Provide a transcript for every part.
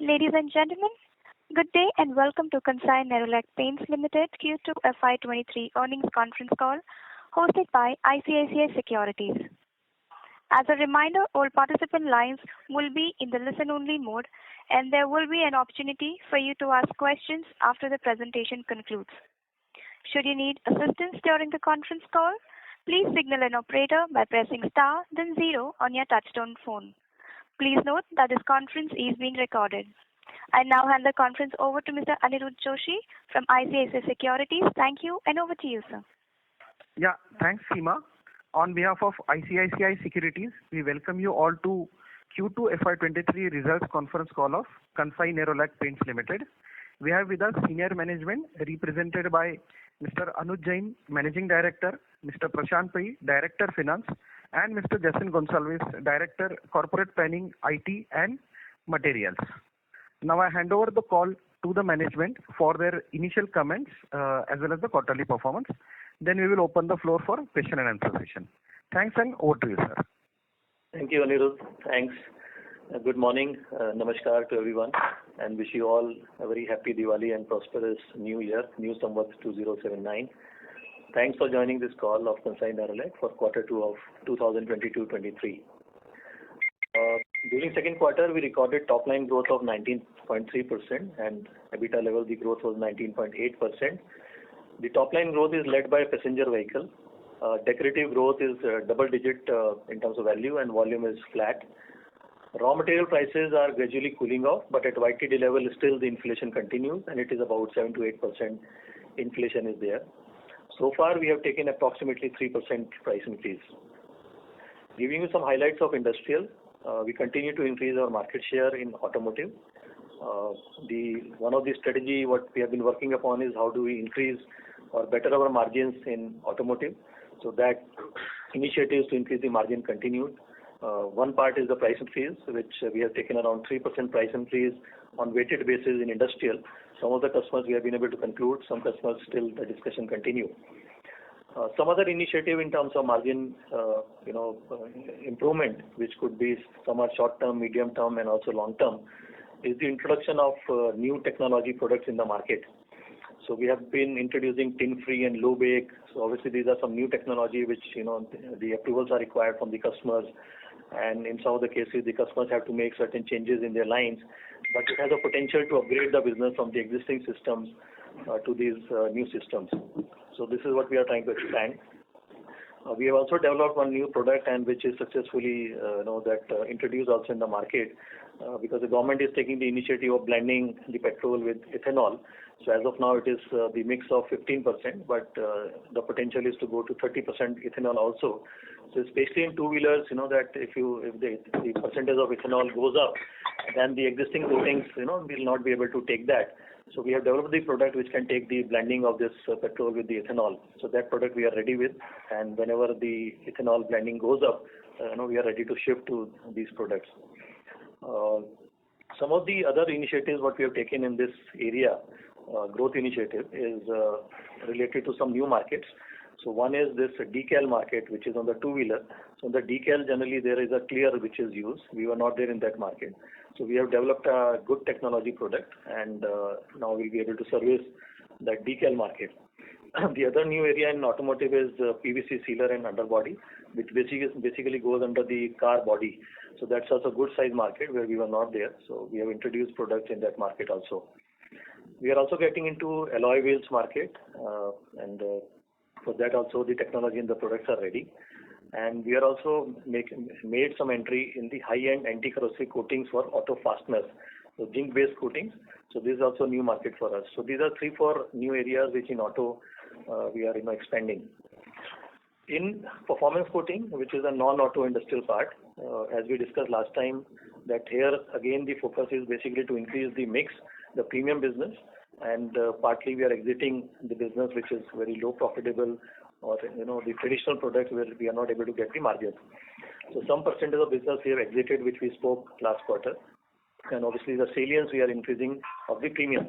Ladies and gentlemen, good day and welcome to Kansai Nerolac Paints Limited Q2FY23 earnings conference call hosted by ICICI Securities. As a reminder, all participant lines will be in the listen-only mode and there will be an opportunity for you to ask questions after the presentation concludes. Should you need assistance during the conference call, please signal an operator by pressing star then 0 on your touchtone phone. Please note that this conference is being recorded. I now hand the conference over to Mr. Aniruddha Joshi from ICICI Securities. Thank you and over to you, sir. Yeah, thanks, Seema. On behalf of ICICI Securities, we welcome you all to Q2FY23 results conference call of Kansai Nerolac Paints Limited. We have with us senior management represented by Mr. Anuj Jain, Managing Director, Mr. Prashant Pai, Director Finance, and Mr. Jason Gonsalves, Director Corporate Planning, IT and Materials. Now I hand over the call to the management for their initial comments as well as the quarterly performance. Then we will open the floor for question and answer session. Thanks and over to you, sir. Thank you, Aniruddha. Thanks. Good morning, namaskar to everyone, and wish you all a very happy Diwali and prosperous New Year, New Samvat 2079. Thanks for joining this call of Kansai Nerolac for Q2 of 2022-23. During second quarter, we recorded top line growth of 19.3% and EBITDA level the growth was 19.8%. The top line growth is led by passenger vehicle. Decorative growth is double digit in terms of value and volume is flat. Raw material prices are gradually cooling off, but at YTD level still the inflation continues and it is about 7 to 8% inflation is there. So far we have taken approximately 3% price increase. Giving you some highlights of industrial, we continue to increase our market share in automotive. One of the strategy what we have been working upon is how do we increase or better our margins in automotive. So that initiatives to increase the margin continued. One part is the price increase, which we have taken around 3% price increase on weighted basis in industrial. Some of the customers we have been able to conclude, some customers still the discussion continue. Some other initiative in terms of margin, improvement, which could be somewhat short term, medium term, and also long term, is the introduction of new technology products in the market. So we have been introducing tin-free and low bake. So obviously these are some new technology which the approvals are required from the customers, and in some of the cases the customers have to make certain changes in their lines. But it has a potential to upgrade the business from the existing systems to these new systems. So this is what we are trying to expand. We have also developed one new product and which is successfully introduced also in the market because the government is taking the initiative of blending the petrol with ethanol. So as of now it is the mix of 15%, but the potential is to go to 30% ethanol also. So especially in two-wheelers, that if the percentage of ethanol goes up, then the existing coatings, will not be able to take that. So we have developed the product which can take the blending of this petrol with the ethanol. So that product we are ready with, and whenever the ethanol blending goes up, we are ready to shift to these products. Some of the other initiatives what we have taken in this area, growth initiative, is related to some new markets. So one is this decal market, which is on the two-wheeler. So in the decal, generally there is a clear which is used. We were not there in that market. So we have developed a good technology product, and now we'll be able to service that decal market. The other new area in automotive is PVC sealer and underbody, which basically goes under the car body. So that's also a good size market where we were not there. So we have introduced products in that market also. We are also getting into alloy wheels market, and for that also the technology and the products are ready. And we are also made some entry in the high-end anti-corrosive coatings for auto fasteners, so zinc-based coatings. So this is also a new market for us. So these are 3-4 new areas which in auto we are expanding. In performance coating, which is a non-auto industrial part, as we discussed last time, that here again the focus is basically to increase the mix, the premium business, and partly we are exiting the business which is very low profitable, or the traditional products where we are not able to get the margin. So some percentage of business we have exited, which we spoke last quarter, and obviously the salience we are increasing of the premium.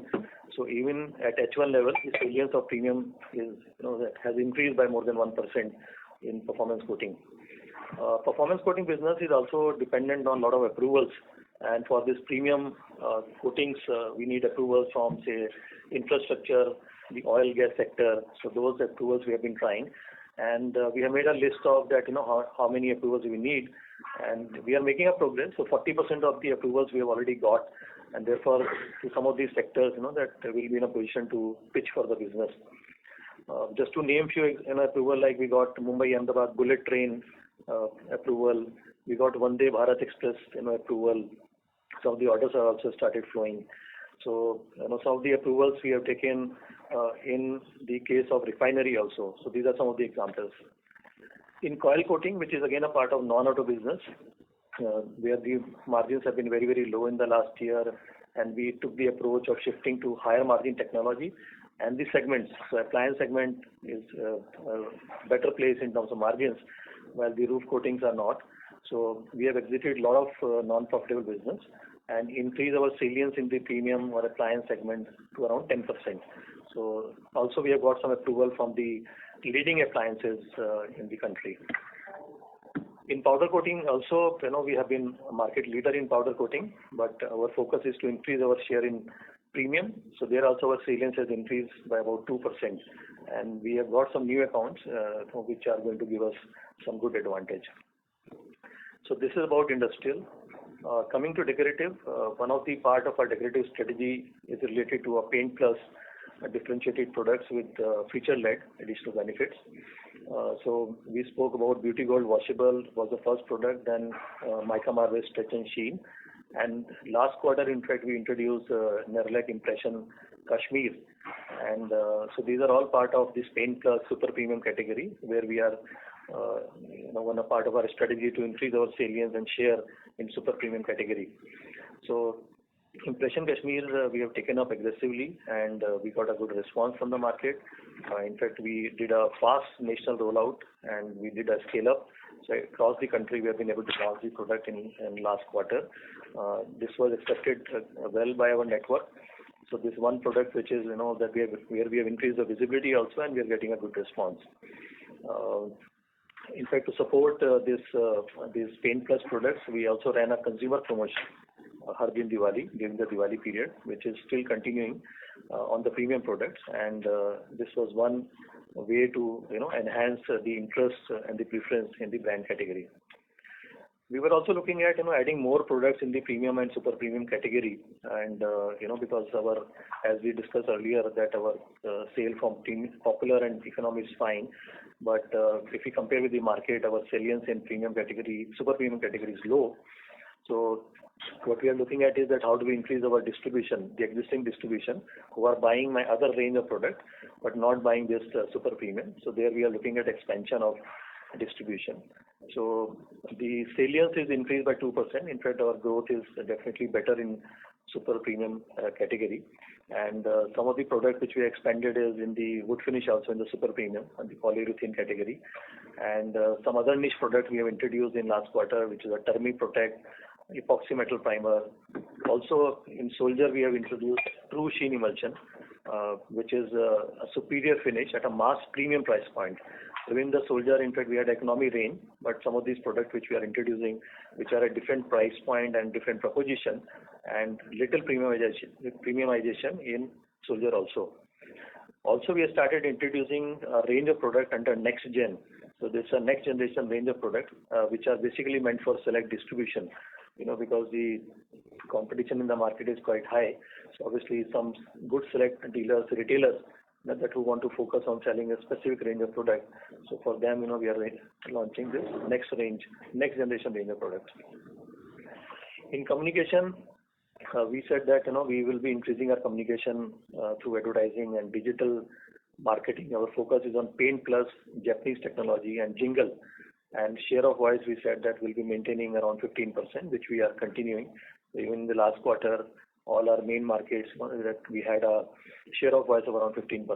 So even at H1 level, the salience of premium is that has increased by more than 1% in performance coating. Performance coating business is also dependent on a lot of approvals And for this premium coatings, we need approvals from, say, infrastructure, the oil gas sector. So those approvals we have been trying, and we have made a list of that, how many approvals we need, and we are making a progress. So 40% of the approvals we have already got, and therefore to some of these sectors, that will be in a position to pitch for the business. Just to name few approval, like we got Mumbai Ahmedabad bullet train approval, we got Vande Bharat Express approval. Some of the orders have also started flowing. So some of the approvals we have taken in the case of refinery also. So these are some of the examples. In coil coating, which is again a part of non-auto business, where the margins have been very, very low in the last year, and we took the approach of shifting to higher margin technology and the segments. So appliance segment is a better place in terms of margins, while the roof coatings are not. So we have exited a lot of non-profitable business and increased our salience in the premium or appliance segment to around 10%. So also we have got some approval from the leading appliances in the country. In powder coating also, we have been a market leader in powder coating, but our focus is to increase our share in premium. So there also our salience has increased by about 2%, and we have got some new accounts which are going to give us some good advantage. So this is about industrial. Coming to decorative, one of the part of our decorative strategy is related to a Paint Plus differentiated products with feature-led additional benefits. So we spoke about Beauty Gold Washable was the first product, then Mica Marble Stretch and Sheen, and last quarter in fact we introduced Nerolac Impression Kashmir, and so these are all part of this Paint Plus super premium category, where we are one a part of our strategy to increase our salience and share in super premium category. So Impression Kashmir we have taken up aggressively, and we got a good response from the market. In fact, we did a fast national rollout and we did a scale up. So across the country we have been able to launch the product in last quarter. This was accepted well by our network. So this one product which is that where we have increased the visibility also, and we are getting a good response. In fact, to support these Paint Plus products, we also ran a consumer promotion, Har Din Diwali, during the Diwali period, which is still continuing on the premium products, and this was one way to enhance the interest and the preference in the brand category. We were also looking at adding more products in the premium and super premium category, and because as we discussed earlier, that our sale from popular and economy is fine, but if we compare with the market, our salience in premium category, super premium category is low. So what we are looking at is that how do we increase our distribution, the existing distribution who are buying my other range of product but not buying this super premium. So there we are looking at expansion of distribution. So the salience is increased by 2%. In fact, our growth is definitely better in super premium category. And some of the products which we expanded is in the wood finish, also in the super premium and the polyurethane category. And some other niche products we have introduced in last quarter, which is a Termi Protect epoxy metal primer. Also in Soldier we have introduced True Sheen Emulsion, which is a superior finish at a mass premium price point. Within the Soldier, in fact, we had economy range, but some of these products which we are introducing, which are at different price point and different proposition, and little premiumization in Soldier also. Also, we have started introducing a range of products under Next Gen. So this is a next generation range of products which are basically meant for select distribution. Because the competition in the market is quite high. So obviously some good select dealers, retailers that who want to focus on selling a specific range of products. So for them, we are launching this next generation range of products. In communication, we said that we will be increasing our communication through advertising and digital marketing. Our focus is on Paint Plus, Japanese technology, and jingle. And share of voice, we said that we'll be maintaining around 15%, which we are continuing. Even in the last quarter, all our main markets that we had a share of voice of around 15%.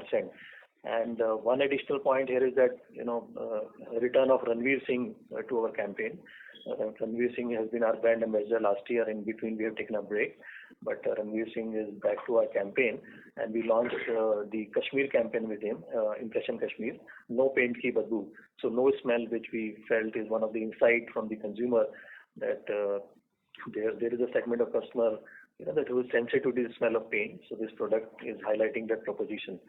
And one additional point here is that return of Ranveer Singh to our campaign. Ranveer Singh has been our brand ambassador last year. In between, we have taken a break, but Ranveer Singh is back to our campaign, and we launched the Kashmir campaign with him, Impression Kashmir, no paint ki badbu, so no smell, which we felt is one of the insight from the consumer that there is a segment of customer that who is sensitive to the smell of paint. So this product is highlighting that proposition.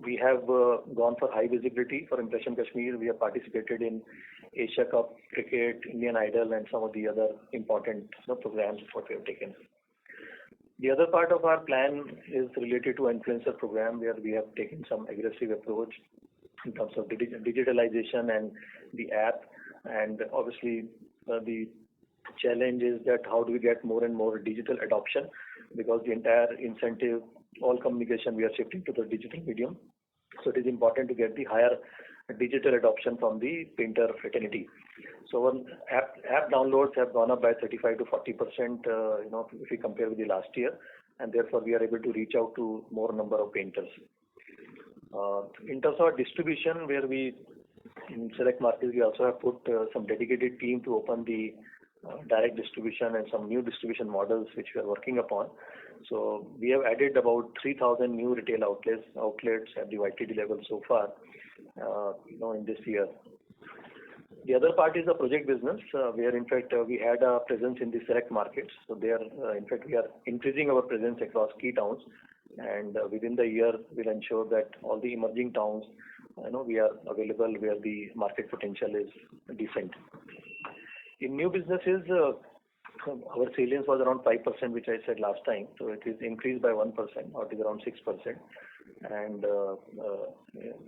We have gone for high visibility for Impression Kashmir. We have participated in Asia Cup Cricket, Indian Idol, and some of the other important programs what we have taken. The other part of our plan is related to influencer program, where we have taken some aggressive approach in terms of digitalization and the app. And obviously, the challenge is that how do we get more and more digital adoption, because the entire incentive, all communication, we are shifting to the digital medium. So it is important to get the higher digital adoption from the painter fraternity. So our app downloads have gone up by 35 to 40%, if we compare with the last year, and therefore we are able to reach out to more number of painters. In terms of our distribution, where we in select markets we also have put some dedicated team to open the direct distribution and some new distribution models which we are working upon. So we have added about 3,000 new retail outlets at the YTD level so far, in this year. The other part is the project business, where in fact we had a presence in the select markets. So there, in fact, we are increasing our presence across key towns, and within the year we'll ensure that all the emerging towns, we are available where the market potential is decent. In new businesses, our salience was around 5%, which I said last time. So it is increased by 1%, or it is around 6%. And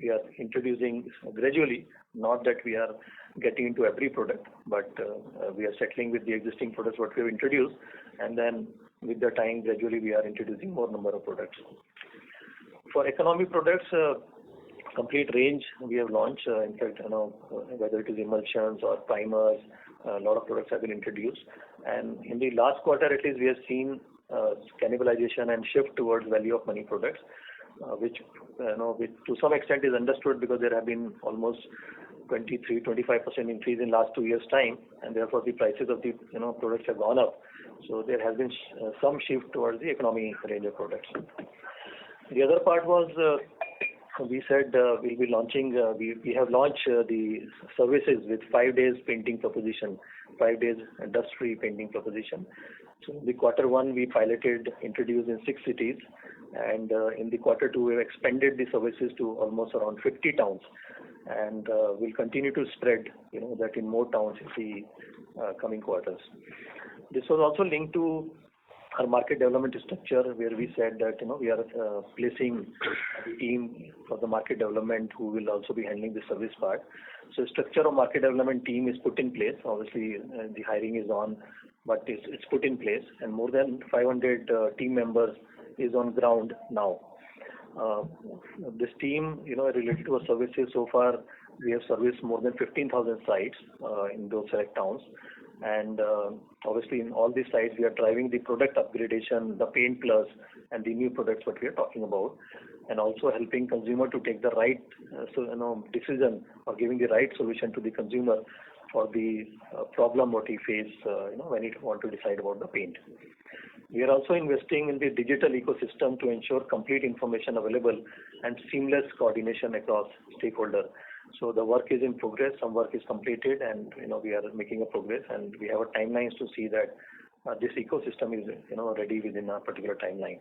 we are introducing gradually, not that we are getting into every product, but we are settling with the existing products what we have introduced, and then with the time gradually we are introducing more number of products. For economy products, complete range we have launched. In fact, whether it is emulsions or primers, a lot of products have been introduced. And in the last quarter, at least, we have seen cannibalization and shift towards value of money products, which to some extent is understood, because there have been almost 23-25% increase in last 2 years' time, and therefore the prices of the products have gone up. So there has been some shift towards the economy range of products. The other part was we said we'll be launching. We have launched the services with 5 days painting proposition, 5 days dust-free painting proposition. So in the Q1 we piloted, introduced in 6 cities, and in the Q2 we've expanded the services to almost around 50 towns, and we'll continue to spread that in more towns in the coming quarters. This was also linked to our market development structure, where we said that we are placing a team for the market development who will also be handling the service part. So structure of market development team is put in place. Obviously the hiring is on, but it's put in place, and more than 500 team members is on ground now. This team, related to our services, so far we have serviced more than 15,000 sites in those select towns. And obviously in all these sites we are driving the product upgradation, the Paint Plus, and the new products what we are talking about, and also helping consumer to take the right decision, or giving the right solution to the consumer for the problem what he face when he want to decide about the paint. We are also investing in the digital ecosystem to ensure complete information available and seamless coordination across stakeholders. So the work is in progress. Some work is completed, and we are making a progress, and we have a timelines to see that this ecosystem is ready within a particular timeline.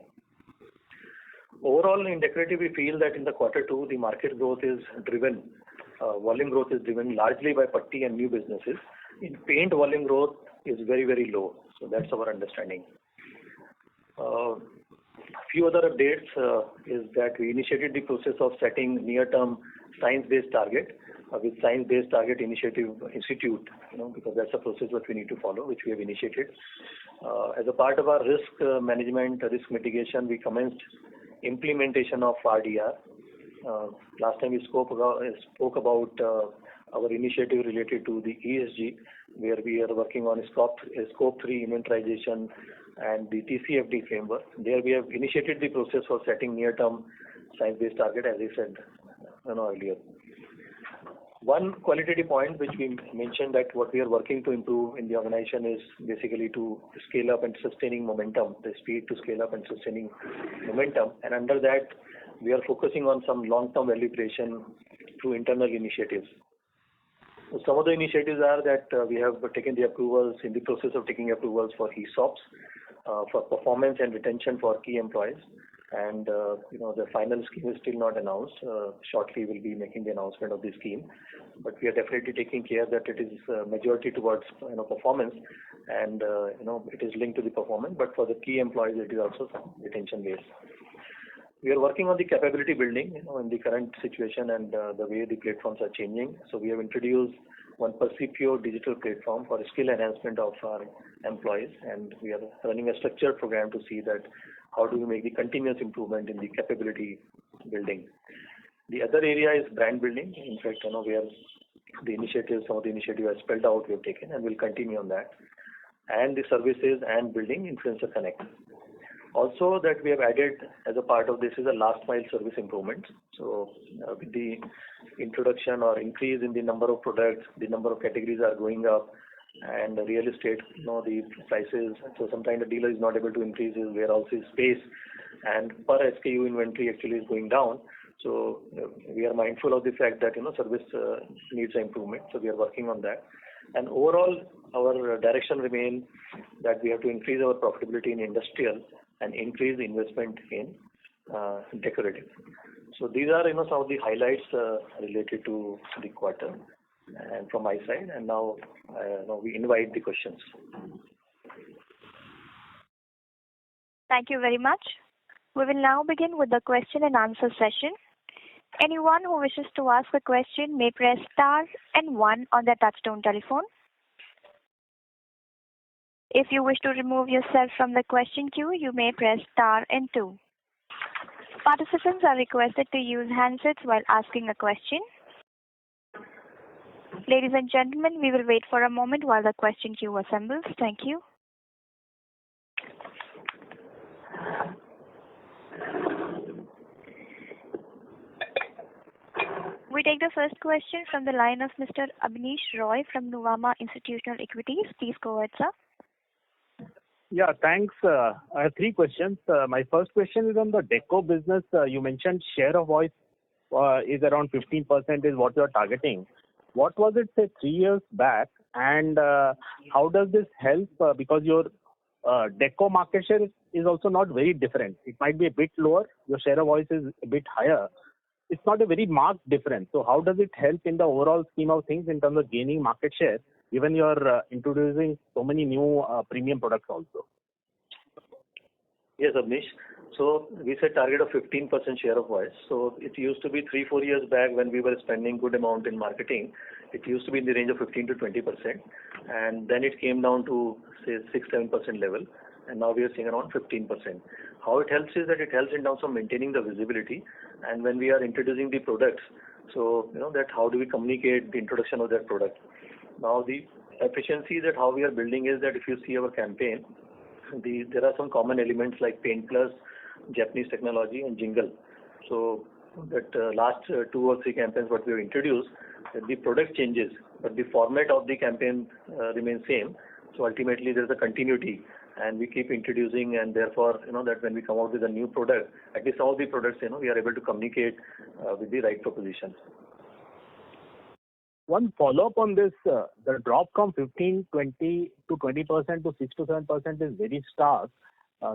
Overall, in decorative, we feel that in the Q2 the market growth is driven, volume growth is driven largely by putty and new businesses. In paint, volume growth is very, very low. So that's our understanding. Few other updates is that we initiated the process of setting near-term science-based target with Science-Based Target Initiative Institute, because that's a process that we need to follow, which we have initiated. As a part of our risk management, risk mitigation, we commenced implementation of RDR. Last time we spoke about our initiative related to the ESG, where we are working on scope 3 inventorization and the TCFD framework. There we have initiated the process for setting near-term science-based target, as I said earlier. One qualitative point which we mentioned, that what we are working to improve in the organization is basically to scale up and sustaining momentum, the speed to scale up and sustaining momentum. And under that, we are focusing on some long-term value creation through internal initiatives. So some of the initiatives are that we have taken the approvals, in the process of taking approvals for ESOPs, for performance and retention for key employees. And the final scheme is still not announced. Shortly we'll be making the announcement of the scheme, but we are definitely taking care that it is majority towards performance, and it is linked to the performance. But for the key employees, it is also some retention based. We are working on the capability building, in the current situation and the way the platforms are changing. So we have introduced one Percipio digital platform for skill enhancement of our employees, and we are running a structured program to see that how do we make the continuous improvement in the capability building. The other area is brand building. In fact, we have some of the initiatives are spelled out, we have taken, and we'll continue on that. And the services and building influencer connect. Also, that we have added as a part of this is a last mile service improvement. So with the introduction or increase in the number of products, the number of categories are going up, and the real estate, the prices. So sometimes the dealer is not able to increase his warehouse space, and per SKU inventory actually is going down. So we are mindful of the fact that service needs improvement. So we are working on that. And overall, our direction remains that we have to increase our profitability in industrial and increase the investment in decorative. So these are some of the highlights related to the quarter and from my side. And now we invite the questions. Thank you very much. We will now begin with the question and answer session. Anyone who wishes to ask a question may press star and 1 on their touchtone telephone. If you wish to remove yourself from the question queue, you may press star and 2. Participants are requested to use handsets while asking a question. Ladies and gentlemen, we will wait for a moment while the question queue assembles. Thank you. We take the first question from the line of Mr. Abneesh Roy from Nuvama Institutional Equities. Please go ahead, sir. Yeah, thanks. I have 3 questions. My first question is on the deco business. You mentioned share of voice is around 15% is what you are targeting. What was it, say, 3 years back? And how does this help? Because your deco market share is also not very different. It might be a bit lower. Your share of voice is a bit higher. It's not a very marked difference. So how does it help in the overall scheme of things in terms of gaining market share, given you're introducing so many new premium products also? Yes, Abneesh. So we set target of 15% share of voice. So it used to be 3-4 years back when we were spending good amount in marketing. It used to be in the range of 15 to 20%, and then it came down to say 6-7% level, and now we are seeing around 15%. How it helps is that it helps in terms of maintaining the visibility, and when we are introducing the products, so that how do we communicate the introduction of that product. Now the efficiency that how we are building is that if you see our campaign, there are some common elements like Paint Plus, Japanese technology, and jingle. So that last 2 or 3 campaigns what we have introduced, the product changes, but the format of the campaign remains same. So ultimately there is a continuity, and we keep introducing, and therefore that when we come out with a new product, at least all the products we are able to communicate with the right proposition. One follow-up on this, the drop from 15, 20 to 20% to 6 to 7% is very stark.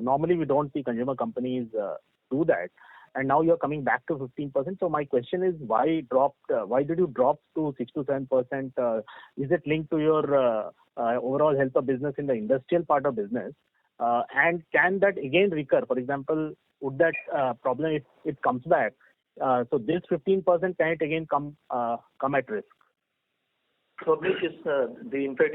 Normally we don't see consumer companies do that, and now you're coming back to 15%. So my question is, why did you drop to 6 to 7%? Is it linked to your overall health of business in the industrial part of business? And can that again recur? For example, would that problem, if it comes back, so this 15% can it again come at risk? So this is in fact,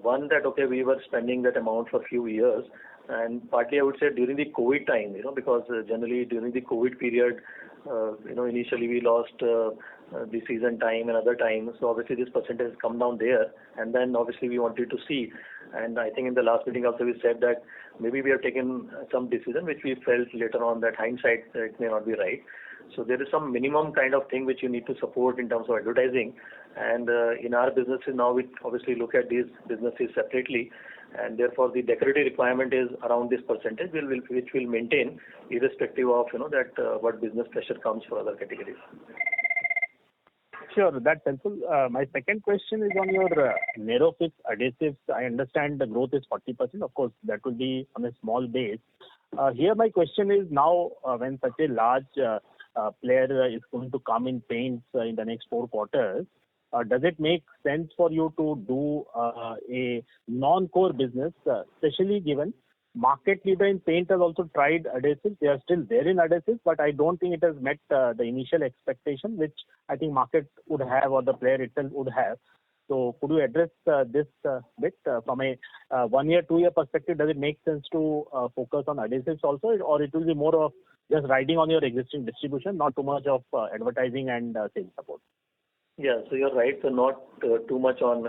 one that, okay, we were spending that amount for a few years, and partly I would say during the COVID time, because generally during the COVID period, initially we lost the season time and other times. So obviously this percentage has come down there, and then obviously we wanted to see, and I think in the last meeting also we said that maybe we have taken some decision which we felt later on that hindsight it may not be right. So there is some minimum kind of thing which you need to support in terms of advertising, and in our businesses now we obviously look at these businesses separately, and therefore the decorative requirement is around this percentage which will maintain irrespective of that what business pressure comes for other categories. Sure, that's helpful. My second question is on your Nerofix adhesives. I understand the growth is 40%. Of course, that will be on a small base. Here my question is now when such a large player is going to come in paints in the next 4 quarters, does it make sense for you to do a non-core business, especially given market leader in paint has also tried adhesives. They are still there in adhesives, but I don't think it has met the initial expectation, which I think market would have or the player itself would have. So could you address this bit from a 1 year, 2 year perspective? Does it make sense to focus on adhesives also, or it will be more of just riding on your existing distribution, not too much of advertising and sales support? Yeah, so you're right. So not too much on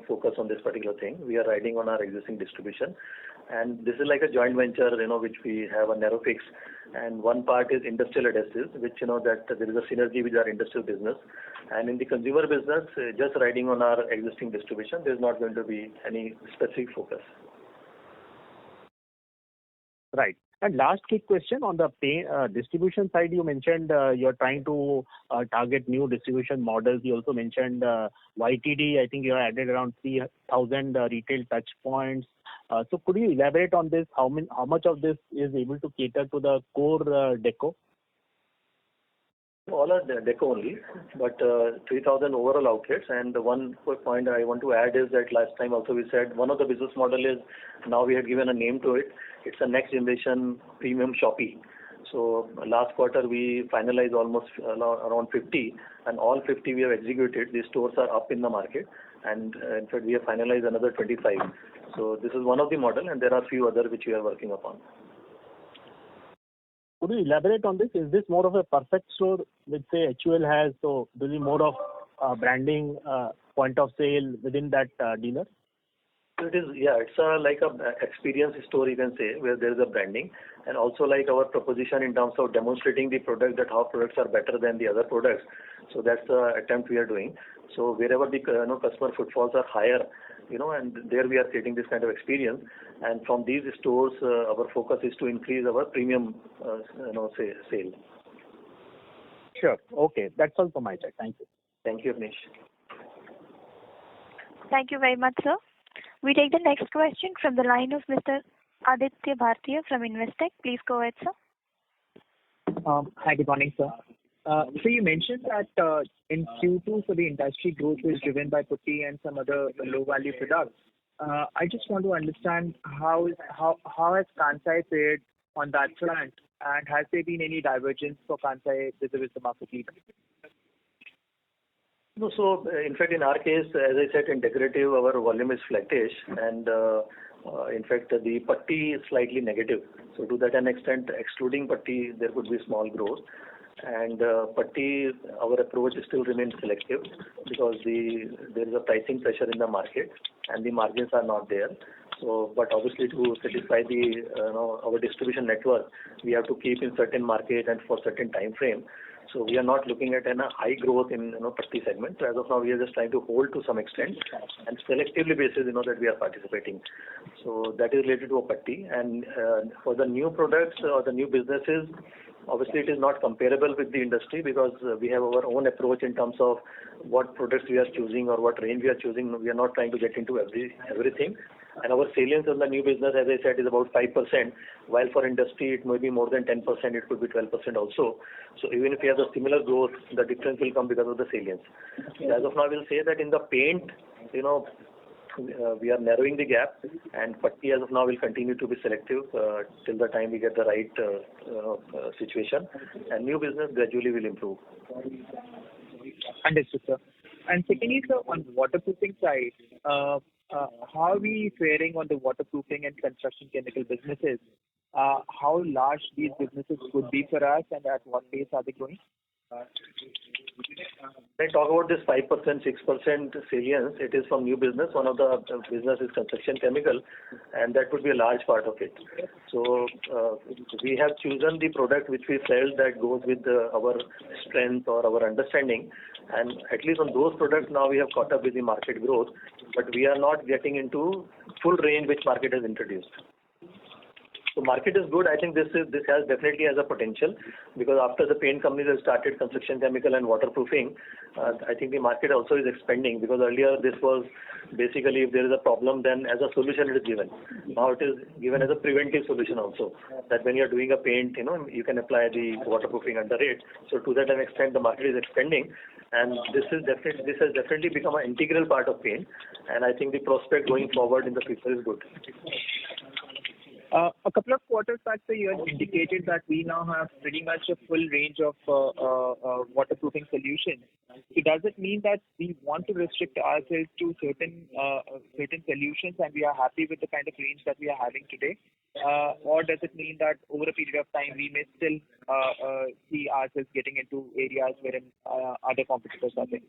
focus on this particular thing. We are riding on our existing distribution, and this is like a joint venture, which we have a Nerofix, and one part is industrial adhesives, which that there is a synergy with our industrial business, and in the consumer business, just riding on our existing distribution. There's not going to be any specific focus. Right. And last quick question on the distribution side, you mentioned you're trying to target new distribution models. You also mentioned YTD. I think you have added around 3,000 retail touch points. So could you elaborate on this? How much of this is able to cater to the core deco? All are deco only, but 3,000 overall outlets. And the one quick point I want to add is that last time also we said one of the business model is now we have given a name to it. It's a next generation premium Shopee. So last quarter we finalized almost around 50, and all 50 we have executed. These stores are up in the market, and in fact we have finalized another 25. So this is one of the model, and there are few other which we are working upon. Could you elaborate on this? Is this more of a perfect store which say HUL has? So this is more of branding, point of sale within that dealer? It is, yeah, it's like a experience store, you can say, where there is a branding, and also like our proposition in terms of demonstrating the product, that how products are better than the other products. So that's the attempt we are doing. So wherever the customer footfalls are higher, and there we are creating this kind of experience. And from these stores, our focus is to increase our premium, sale. Sure. Okay. That's all from my side. Thank you. Thank you, Avnish. Thank you very much, sir. We take the next question from the line of Mr. Aditya Bhartiya from Investec. Please go ahead, sir. Hi, good morning, sir. So you mentioned that in Q2 for the industry growth was driven by putty and some other low-value products. I just want to understand how has Kansai fared on that front, and has there been any divergence for Kansai with the market leader? No, so in fact, in our case, as I said, in decorative, our volume is flattish, and in fact, the putty is slightly negative. So to that extent, excluding putty, there could be small growth. And putty, our approach still remains selective because there is a pricing pressure in the market, and the margins are not there. So, but obviously to satisfy the our distribution network, we have to keep in certain market and for certain time frame. So we are not looking at a high growth in putty segment. So as of now, we are just trying to hold to some extent and selectively basis that we are participating. So that is related to a putty. And for the new products or the new businesses, obviously it is not comparable with the industry because we have our own approach in terms of what products we are choosing or what range we are choosing. We are not trying to get into everything. And our salience on the new business, as I said, is about 5%, while for industry it may be more than 10%, it could be 12% also. So even if we have a similar growth, the difference will come because of the salience. So as of now, I will say that in the paint, we are narrowing the gap, and putty as of now will continue to be selective till the time we get the right situation, and new business gradually will improve. Understood, sir. And secondly, sir, on waterproofing side, how are we faring on the waterproofing and construction chemical businesses? How large these businesses could be for us, and at what pace are they growing? When I talk about this 5%, 6% salience, it is from new business. One of the business is construction chemical, and that would be a large part of it. So we have chosen the product which we felt that goes with our strength or our understanding, and at least on those products now we have caught up with the market growth, but we are not getting into full range which market has introduced. So market is good. I think this has definitely has a potential, because after the paint companies have started construction chemical and waterproofing, I think the market also is expanding, because earlier this was basically if there is a problem, then as a solution it is given. Now it is given as a preventive solution also, that when you are doing a paint, you can apply the waterproofing under it. So to that extent the market is expanding, and this has definitely become an integral part of paint, and I think the prospect going forward in the future is good. A couple of quarters back, sir, you had indicated that we now have pretty much a full range of waterproofing solutions. So does it mean that we want to restrict ourselves to certain solutions, and we are happy with the kind of range that we are having today? Or does it mean that over a period of time we may still see ourselves getting into areas wherein other competitors are there?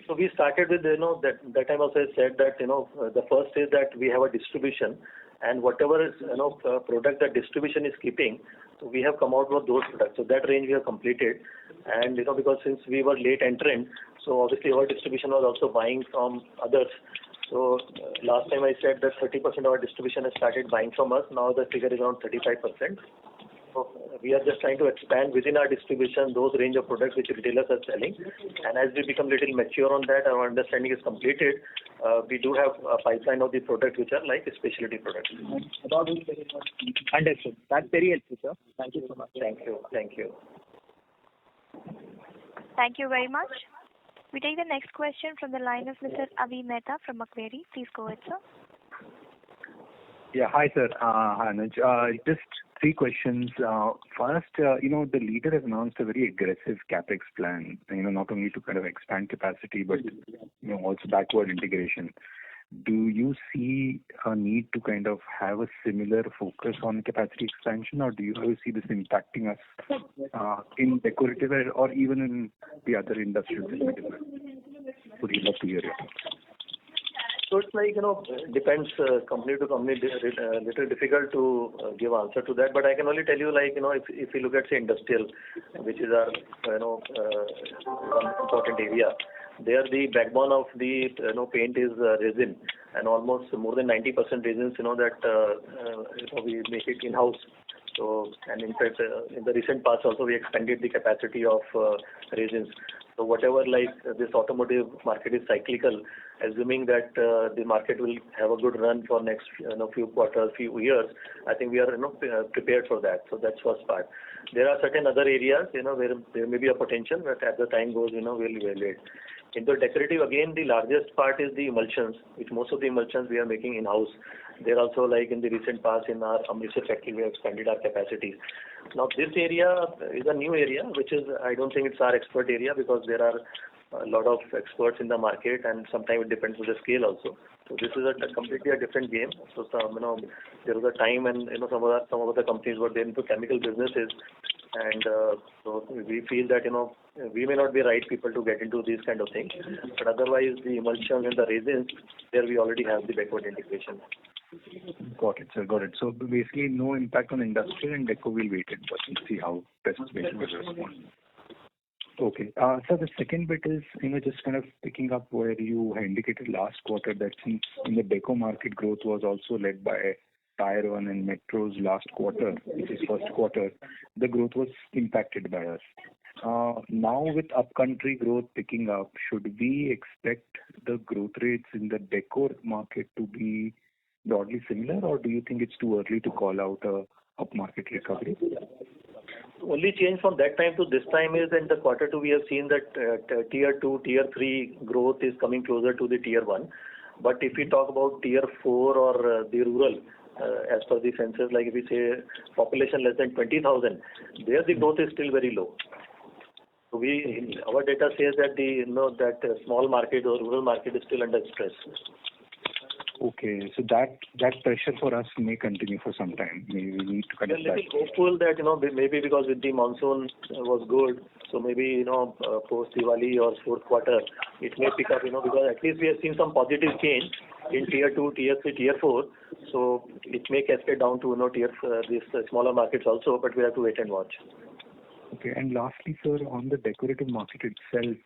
So we started with, that time also I said that, the first is that we have a distribution, and whatever is, product that distribution is keeping, so we have come out with those products. So that range we have completed, and, because since we were late entrant, so obviously our distribution was also buying from others. So last time I said that 30% of our distribution has started buying from us. Now the figure is around 35%. So we are just trying to expand within our distribution those range of products which retailers are selling. And as we become little mature on that, our understanding is completed. We do have a pipeline of the products which are like specialty products. Understood. That's very helpful, sir. Thank you so much. Thank you. Thank you very much. We take the next question from the line of Mr. Avi Mehta from Macquarie. Please go ahead, sir. Yeah, hi sir. Hi Anuj. Just three questions. First, the leader has announced a very aggressive capex plan. Not only to kind of expand capacity, but also backward integration. Do you see a need to kind of have a similar focus on capacity expansion, or do you see this impacting us in decorative or even in the other industrial segments? Would you love to hear it? So it's like, depends company to company, little difficult to give answer to that. But I can only tell you, like, if you look at, say, industrial, which is our, one important area, there the backbone of the, paint is resin, and almost more than 90% resins, that we make it in-house. So, and in fact, in the recent past also we expanded the capacity of resins. So whatever, like, this automotive market is cyclical, assuming that the market will have a good run for next few quarters, few years, I think we are prepared for that. So that's first part. There are certain other areas where there may be a potential, but as the time goes, we'll evaluate. In the decorative, again, the largest part is the emulsions, which most of the emulsions we are making in-house. They're also, like, in the recent past in our Amritsar factory, we have expanded our capacity. Now this area is a new area, which is, I don't think it's our expert area, because there are a lot of experts in the market, and sometimes it depends on the scale also. So this is a completely a different game. So there was a time when some of the companies were there into chemical businesses, and so we feel that we may not be right people to get into these kind of things, but otherwise the emulsions and the resins, there we already have the backward integration. Got it, sir. Got it. So basically, no impact on industrial, and deco will wait and watch and see how best situation will respond. Okay. So the second bit is, just kind of picking up where you had indicated last quarter that since in the deco market growth was also led by Tier 1 and metros last quarter, which is first quarter, the growth was impacted by us. Now with upcountry growth picking up, should we expect the growth rates in the deco market to be broadly similar, or do you think it's too early to call out a upmarket recovery? Only change from that time to this time is in the quarter 2 we have seen that Tier 2, Tier 3 growth is coming closer to the Tier 1. But if we talk about Tier 4 or the rural, as per the census, like if we say population less than 20,000, there the growth is still very low. So our data says that that small market or rural market is still under stress. Okay, so that pressure for us may continue for some time. Maybe we need to kind of. We are little hopeful that maybe because with the monsoon was good, so maybe post Diwali or fourth quarter it may pick up. Because at least we have seen some positive change in Tier 2, Tier 3, Tier 4. So it may cascade down to these smaller markets also, but we have to wait and watch. Okay, and lastly, sir, on the decorative market itself,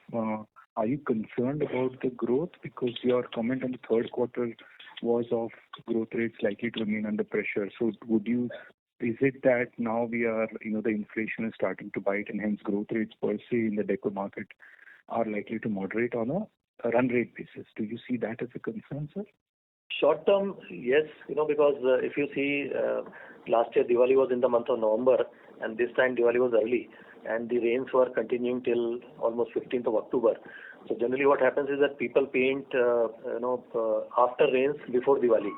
are you concerned about the growth? Because your comment on the third quarter was of growth rates likely to remain under pressure. So is it that now we are, the inflation is starting to bite and hence growth rates per se in the deco market are likely to moderate on a run rate basis? Do you see that as a concern, sir? Short term, yes, because if you see last year Diwali was in the month of November, and this time Diwali was early, and the rains were continuing till almost 15th of October. So generally what happens is that people paint, after rains before Diwali.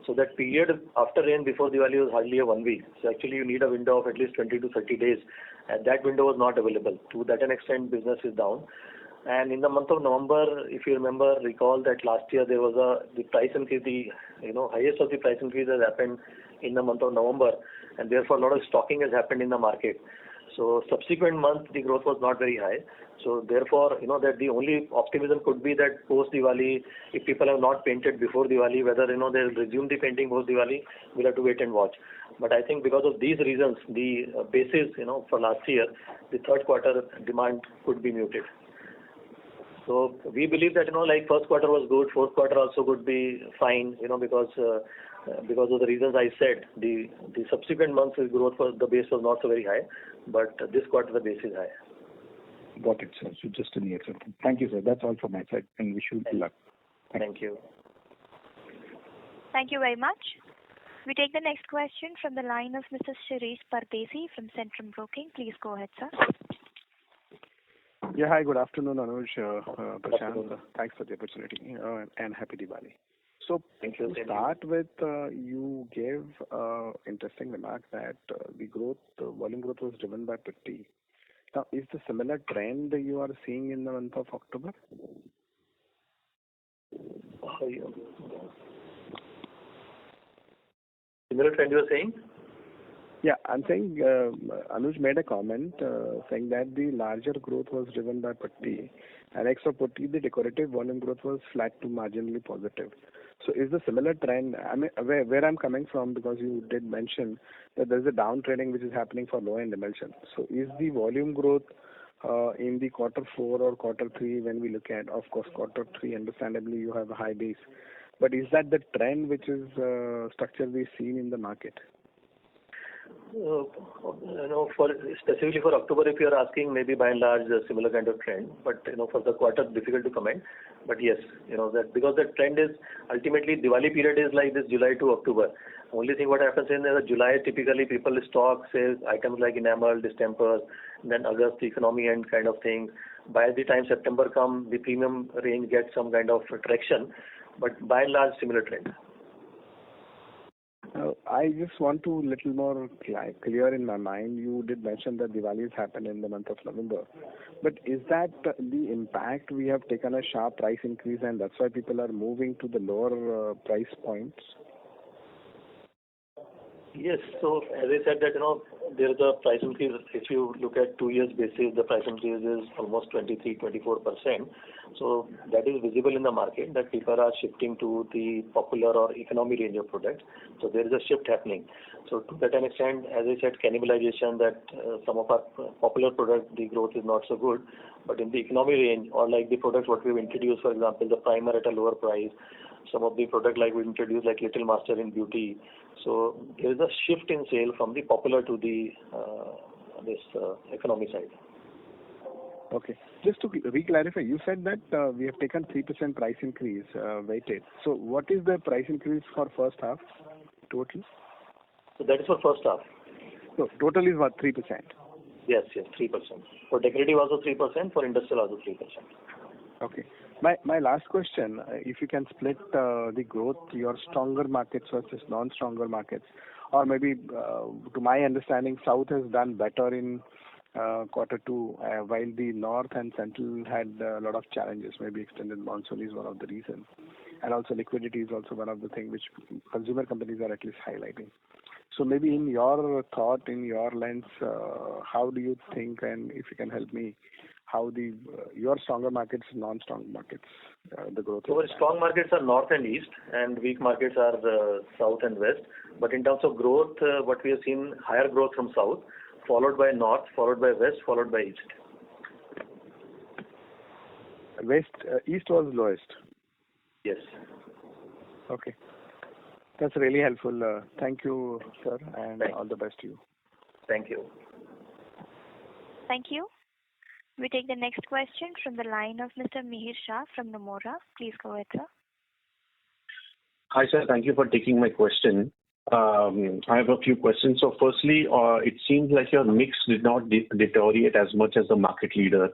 So that period after rain before Diwali was hardly a 1 week. So actually you need a window of at least 20 to 30 days. And that window was not available. To that extent, business is down. And in the month of November, if you recall that last year there was the price increase, highest of the price increase has happened in the month of November. And therefore a lot of stocking has happened in the market. So subsequent month, the growth was not very high. So therefore, that the only optimism could be that post Diwali, if people have not painted before Diwali, whether, they'll resume the painting post Diwali, we'll have to wait and watch. But I think because of these reasons, the basis, for last year, the third quarter demand could be muted. So we believe that, first quarter was good, fourth quarter also could be fine, because of the reasons I said. The subsequent months' growth the base was not so very high, but this quarter the base is high. Got it, sir. So just a near something. Thank you, sir. That's all from my side, and wish you good luck. Thank you. Thank you very much. We take the next question from the line of Mr. Shirish Pardesi from Centrum Broking. Please go ahead, sir. Yeah, hi, good afternoon, Anuj, Prashant. Thanks for the opportunity and happy Diwali. So thank you. To start with, you gave interesting remark that the volume growth was driven by putty. Now, is the similar trend you are seeing in the month of October? Similar trend you are saying? Yeah, I'm saying Anuj made a comment saying that the larger growth was driven by putty, and extra putty, the decorative volume growth was flat to marginally positive. So is the similar trend, I mean, where I'm coming from, because you did mention that there's a down trading which is happening for low-end emulsion. So is the volume growth in the quarter 4 or quarter 3 when we look at, of course, quarter 3, understandably you have a high base. But is that the trend which is structurally seen in the market? Specifically for October, if you are asking, maybe by and large a similar kind of trend. But for the quarter, difficult to comment. But yes, that because the trend is ultimately Diwali period is like this July to October. Only thing what happens in July, typically people stock say items like enamel, distempers, then August the economy end kind of thing. By the time September come, the premium range gets some kind of traction. But by and large, similar trend. I just want to little more clear in my mind. You did mention that Diwali has happened in the month of November. But is that the impact we have taken a sharp price increase and that's why people are moving to the lower price points? Yes. So as I said that, there is a price increase. If you look at 2 years basis, the price increase is almost 23-24%. So that is visible in the market that people are shifting to the popular or economy range of products. So there is a shift happening. So to that extent, as I said, cannibalization that some of our popular products, the growth is not so good. But in the economy range or like the products what we've introduced, for example, the primer at a lower price, some of the product like we introduced like Little Master in beauty. So there is a shift in sale from the popular to the economy side. Okay. Just to re-clarify, you said that we have taken 3% price increase weighted. So what is the price increase for first half total? So that is for first half. So total is what, 3%? Yes, 3%. For decorative also 3%, for industrial also 3%. Okay. My last question, if you can split the growth, your stronger markets versus non-stronger markets, or maybe to my understanding, South has done better in quarter 2, while the North and Central had a lot of challenges. Maybe extended monsoon is one of the reasons, and also liquidity is also one of the things which consumer companies are at least highlighting. So maybe in your thought, in your lens, how do you think, and if you can help me, how your stronger markets, non-strong markets, the growth? So our strong markets are North and East, and weak markets are South and West. But in terms of growth, what we have seen, higher growth from South, followed by North, followed by West, followed by East. East was lowest. Yes. Okay. That's really helpful. Thank you, sir, and Thanks. all the best to you. Thank you. Thank you. We take the next question from the line of Mr. Mihir Shah from Nomura. Please go ahead, sir. Hi, sir. Thank you for taking my question. I have a few questions. So firstly, it seems like your mix did not deteriorate as much as the market leader,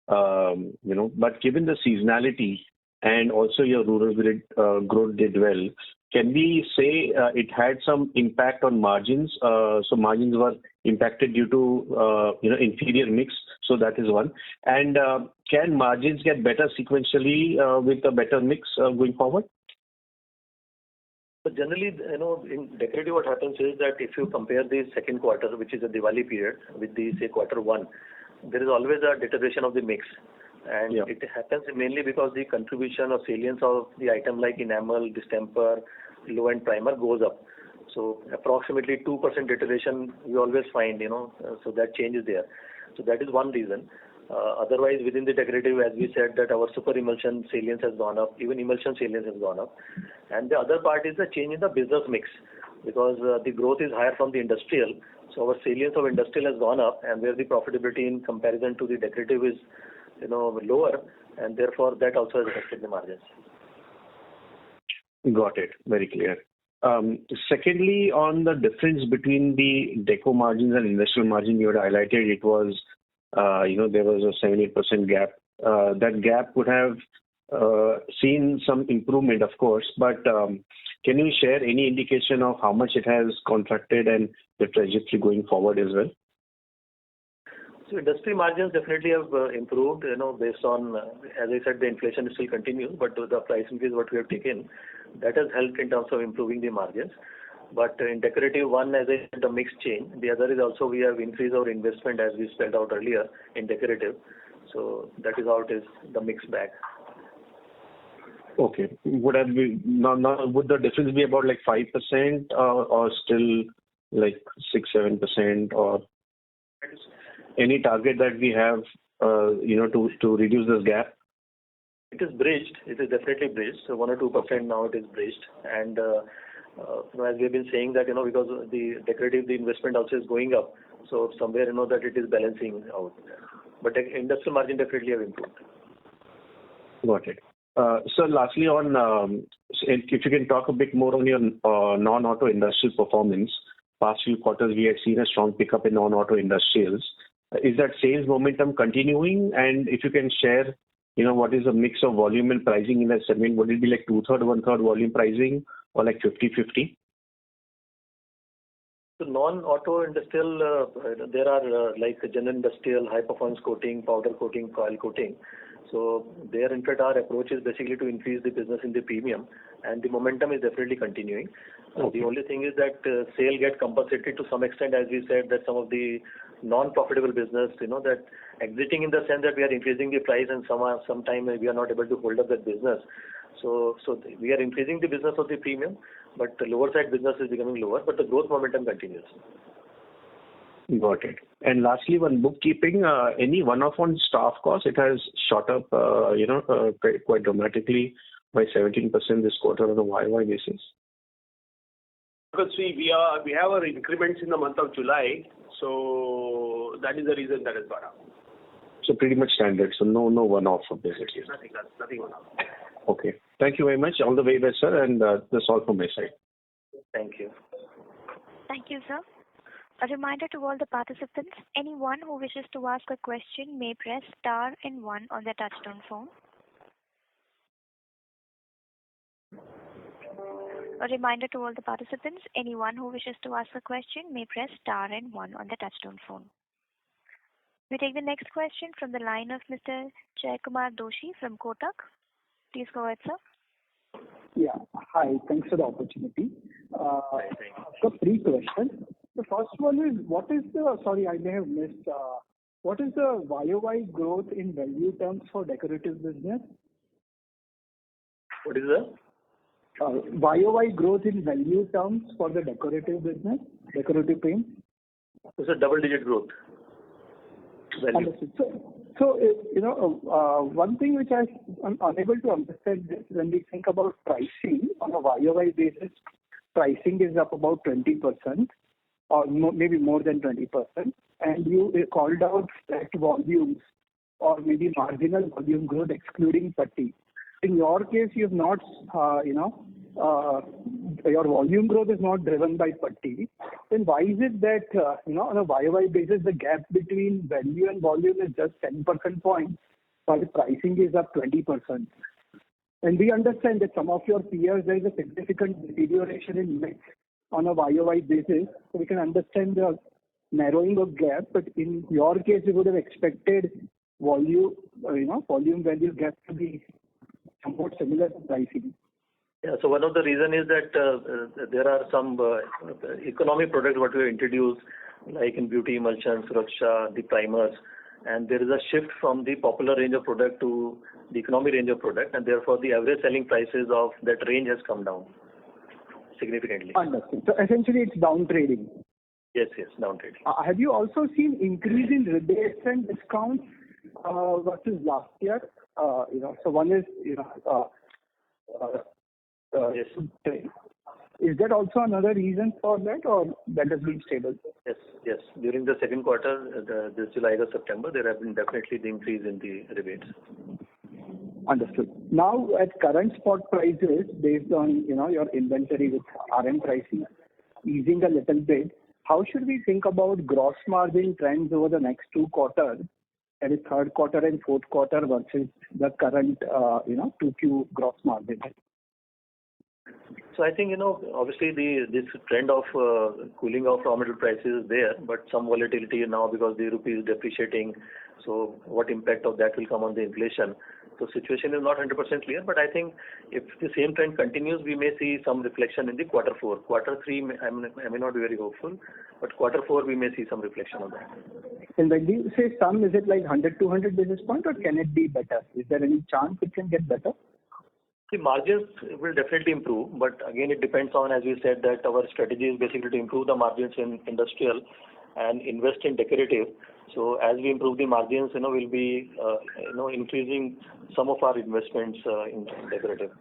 but given the seasonality and also your rural grid growth did well, can we say it had some impact on margins? So margins were impacted due to, inferior mix. So that is one. And can margins get better sequentially with a better mix going forward? So generally, in decorative, what happens is that if you compare the second quarter, which is a Diwali period, with the, say, quarter one, there is always a deterioration of the mix. And it happens mainly because the contribution or salience of the item like enamel, distemper, low-end primer goes up. So approximately 2% deterioration we always find, so that change is there. So that is one reason. Otherwise, within the decorative, as we said, that our super emulsion salience has gone up, even emulsion salience has gone up. And the other part is the change in the business mix, because the growth is higher from the industrial. So our salience of industrial has gone up, and where the profitability in comparison to the decorative is, lower, and therefore that also has affected the margins. Got it. Very clear. Secondly, on the difference between the deco margins and industrial margin, you had highlighted it was, there was a 7-8% gap. That gap would have seen some improvement, of course, but can you share any indication of how much it has contracted and the trajectory going forward as well? So industry margins definitely have improved, based on, as I said, the inflation still continues, but the price increase what we have taken, that has helped in terms of improving the margins. But in decorative, one, as I said, the mix change. The other is also we have increased our investment as we spelled out earlier in decorative. So that is how it is, the mix back. Okay. Would the difference be about like 5% or still like 6-7%, or any target that we have, to reduce this gap? It is bridged. It is definitely bridged. So 1 or 2% now it is bridged. And as we have been saying that, because the decorative, the investment also is going up. So somewhere, that it is balancing out. But the industrial margin definitely have improved. Got it. So lastly, if you can talk a bit more on your non-auto industrial performance. Past few quarters, we had seen a strong pickup in non-auto industrials. Is that sales momentum continuing? And if you can share, what is the mix of volume and pricing in that segment? Would it be like 2/3, 1/3 volume pricing, or like 50-50? So non-auto industrial, there are like general industrial, high performance coating, powder coating, coil coating. So there, in fact, our approach is basically to increase the business in the premium, and the momentum is definitely continuing. The only thing is that sale get compensated to some extent, as we said, that some of the non-profitable business, that exiting in the sense that we are increasing the price and sometime we are not able to hold up that business. So we are increasing the business of the premium, but the lower side business is becoming lower, but the growth momentum continues. Got it. And lastly, one bookkeeping, any one-off on staff cost? It has shot up, quite dramatically by 17% this quarter on a YY basis. Because we have our increments in the month of July, so that is the reason that has gone up. So pretty much standard. So no one-off of this. Nothing one-off. Okay. Thank you very much. All the very best, sir. And that's all from my side. Thank you. Thank you, sir. A reminder to all the participants, anyone who wishes to ask a question may press star and 1 on their touchtone phone. A reminder to all the participants, anyone who wishes to ask a question may press star and 1 on the touchtone phone. We take the next question from the line of Mr. Jaykumar Doshi from Kotak. Please go ahead, sir. Yeah. Hi. Thanks for the opportunity. So 3 questions. The first one is, sorry, I may have missed, what is the YOY growth in value terms for decorative business? What is the? YOY growth in value terms for the decorative business, decorative paint? It's a double-digit growth. value. Understood. One thing which I'm unable to understand is when we think about pricing on a YOY basis, pricing is up about 20% or maybe more than 20%, and you called out that volumes or maybe marginal volume growth excluding putty. In your case, you have not, your volume growth is not driven by putty. Then why is it that, on a YOY basis, the gap between value and volume is just 10% points, while the pricing is up 20%? And we understand that some of your peers, there is a significant deterioration in mix on a YOY basis, so we can understand the narrowing of gap. But in your case, we would have expected volume value gap to be somewhat similar to pricing. Yeah, so one of the reason is that there are some economic products what we have introduced, like in beauty emulsions, Suraksha, the primers, and there is a shift from the popular range of product to the economy range of product, and therefore the average selling prices of that range has come down significantly. Understood. So essentially it's down trading. Yes, down trading. Have you also seen increase in rebates and discounts versus last year? So one is, yes. Is that also another reason for that, or that has been stable? Yes. During the second quarter, this July to September, there have been definitely the increase in the rebates. Understood. Now, at current spot prices, based on your inventory with RM pricing easing a little bit, how should we think about gross margin trends over the next 2 quarters, that is third quarter and fourth quarter versus the current 2Q gross margin? So I think obviously this trend of cooling off raw material prices is there, but some volatility now because the rupee is depreciating. So what impact of that will come on the inflation? So situation is not 100% clear, but I think if the same trend continues, we may see some reflection in the quarter 4. Quarter 3, I may not be very hopeful, but quarter 4 we may see some reflection of that. And when you say some, is it like 100, 200 basis points, or can it be better? Is there any chance it can get better? The margins will definitely improve, but again it depends on, as we said, that our strategy is basically to improve the margins in industrial and invest in decorative. So as we improve the margins, we'll be increasing some of our investments in decorative.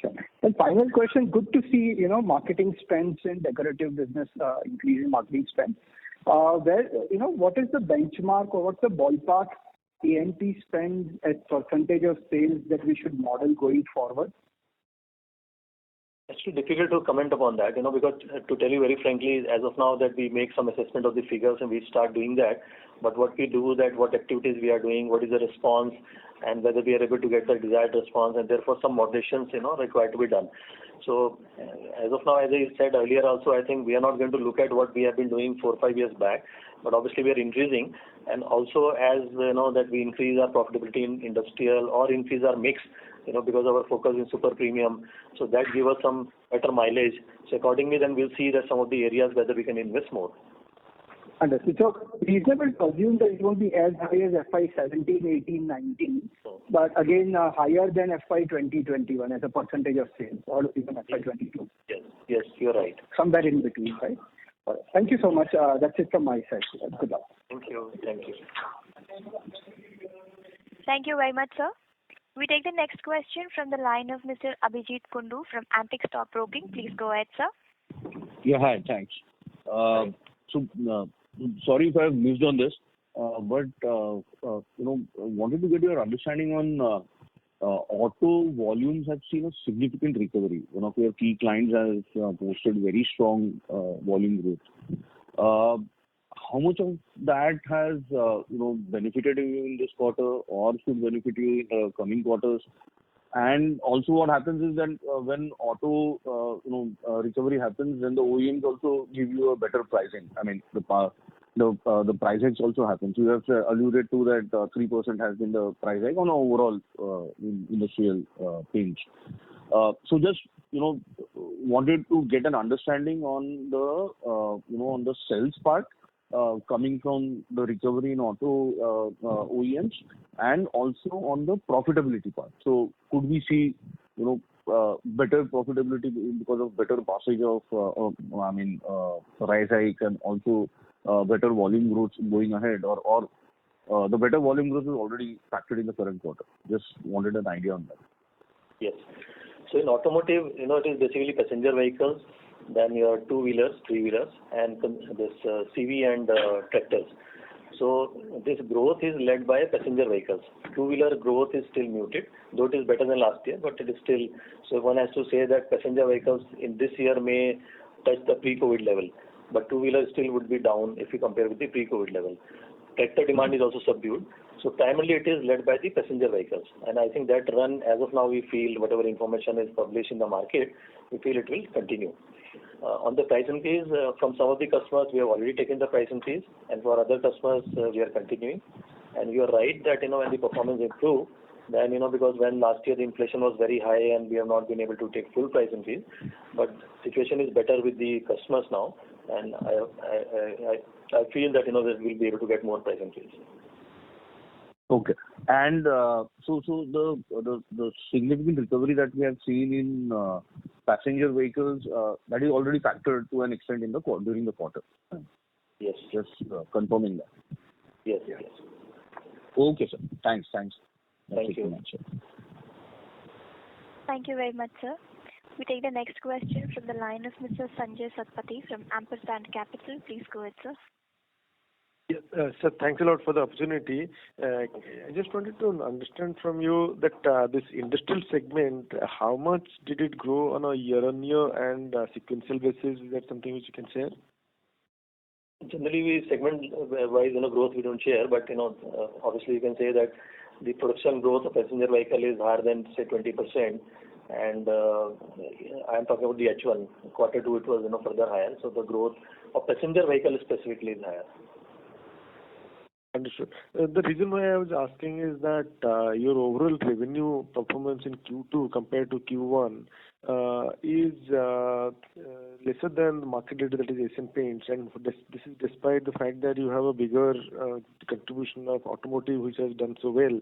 Sure. And final question, good to see marketing spends in decorative business increasing marketing spend. What is the benchmark or what's the ballpark A&P spend as percentage of sales that we should model going forward? Actually difficult to comment upon that, because to tell you very frankly, as of now that we make some assessment of the figures and we start doing that, but what we do that, what activities we are doing, what is the response, and whether we are able to get the desired response, and therefore some moderations, required to be done. So as of now, as I said earlier also, I think we are not going to look at what we have been doing 4 or 5 years back, but obviously we are increasing, and also as that we increase our profitability in industrial or increase our mix, because our focus is super premium, so that give us some better mileage. So accordingly, then we'll see that some of the areas whether we can invest more. Understood. So reasonable to assume that it won't be as high as FY 17, 18, 19, but again higher than FY 2021 as a percentage of sales, or even FY 22. Yes, you're right. Somewhere in between, right? Thank you so much. That's it from my side. Good luck. Thank you. Thank you very much, sir. We take the next question from the line of Mr. Abhijit Kundu from Antique Stock Broking. Please go ahead, sir. Yeah, hi, thanks. Sorry if I have missed on this, but wanted to get your understanding on auto volumes have seen a significant recovery. One of your key clients has posted very strong volume growth. How much of that has benefited you in this quarter or should benefit you in the coming quarters? And also what happens is that when auto recovery happens, then the OEMs also give you a better pricing. I mean, the price hikes also happen. So you have alluded to that 3% has been the price hike on overall industrial paints. So just wanted to get an understanding on the sales part coming from the recovery in auto OEMs, and also on the profitability part. So could we see better profitability because of better passage of price hike and also better volume growth going ahead, or the better volume growth is already factored in the current quarter. Just wanted an idea on that. Yes. So in automotive, it is basically passenger vehicles, then your two-wheelers, three-wheelers, and this CV and tractors. So this growth is led by passenger vehicles. Two-wheeler growth is still muted, though it is better than last year, but it is still. So one has to say that passenger vehicles in this year may touch the pre-COVID level, but two-wheeler still would be down if you compare with the pre-COVID level. Tractor demand is also subdued. So primarily it is led by the passenger vehicles. And I think that run, as of now, we feel whatever information is published in the market, we feel it will continue. On the price increase, from some of the customers, we have already taken the price increase, and for other customers, we are continuing. And you are right that, when the performance improves, then, because when last year the inflation was very high and we have not been able to take full price increase, but situation is better with the customers now, and I feel that, that we'll be able to get more price increase. Okay. And so the significant recovery that we have seen in passenger vehicles, that is already factored to an extent in during the quarter. Yes. Just confirming that. Yes. Okay, sir. Thanks. Thank you. Thank you very much, sir. We take the next question from the line of Mr. Sanjay Satpathy from Ampersand Capital. Please go ahead, sir. Yes, sir, thanks a lot for the opportunity. I just wanted to understand from you that this industrial segment, how much did it grow on a year-on-year and sequential basis? Is that something which you can share? Generally, we segment-wise, growth we don't share, but, obviously you can say that the production growth of passenger vehicle is higher than, say, 20%. And I am talking about the H1. Quarter 2, it was, further higher. So the growth of passenger vehicle specifically is higher. Understood. The reason why I was asking is that your overall revenue performance in Q2 compared to Q1 is lesser than the market leader, that is Asian Paints, and this is despite the fact that you have a bigger contribution of automotive, which has done so well.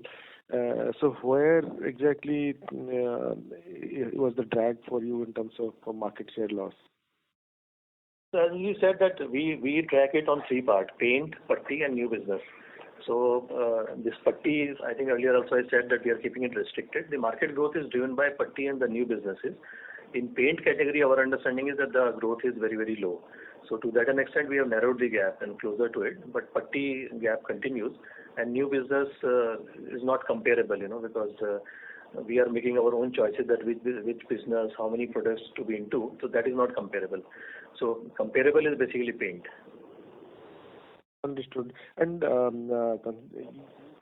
So where exactly was the drag for you in terms of market share loss? So as you said that we track it on three parts: paint, putty, and new business. So this putty is, I think earlier also I said that we are keeping it restricted. The market growth is driven by putty and the new businesses. In paint category, our understanding is that the growth is very, very low. So to that extent, we have narrowed the gap and closer to it. But putty gap continues, and new business is not comparable, because we are making our own choices that which business, how many products to be into. So that is not comparable. So comparable is basically paint. Understood. And you